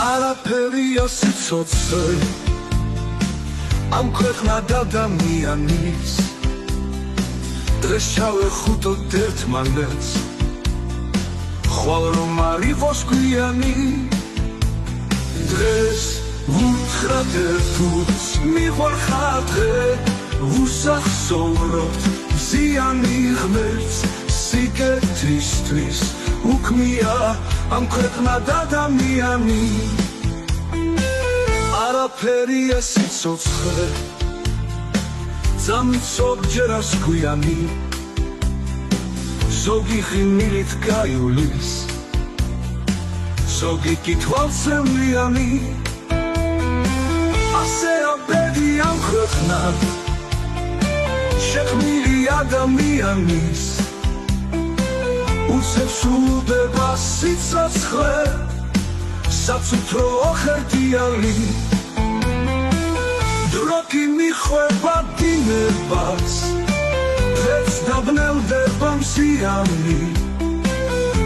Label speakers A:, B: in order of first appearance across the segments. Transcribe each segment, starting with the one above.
A: არაფერია სიცოცხლე ამ ქვეყნად ადამიანის დღეს ჩავეხუტოთ ერთმანეთს ხვალ რომ არ იყოს გვიანი დღეს ვუთხრათ ერთუց მივარხარ დღე ვუსახსოვროთ ზიანი ღმერთს სიკეთისთვის უქმია ამ ქვეყნად ადამიანი არაფერია სიცოცხლე ძამით ზოგჯერას გვიანი ზოგი ხილით გაივლის ზოგი კითხვასემლიანი ასეა ბედი ამ ქვეყნად შექმნილი ადამიანის უცებს უბება სიცოცხლე საცუთრო ხერდიანი დრო კი მიხვება დინებას დღეს დაბნელდება მსიანი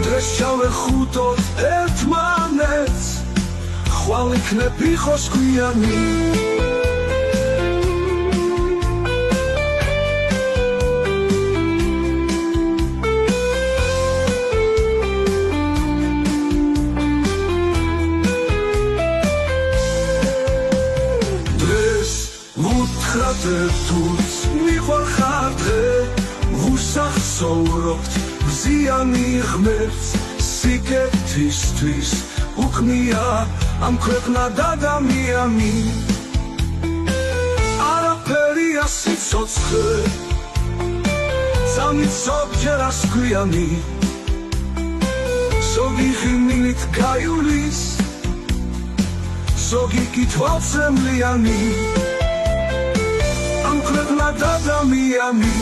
A: დღეს ჩავეხუტოთ ერთმანეთს ხვალ იქნებ იყოს გვიანი ვუთხრათ ერთუց მივარხარ დღე ვუსახსოვროთ ზიანი ღმერთს სიკეთისთვის უქმია ამ ქვეყნად ადამიანი არაფერია სიცოცხლე ძამით ზოგჯერას გვიანი ზოგი ხილით გაივლის ზოგი კითხვასემლიანი ამ ქვეყნად ადამიანი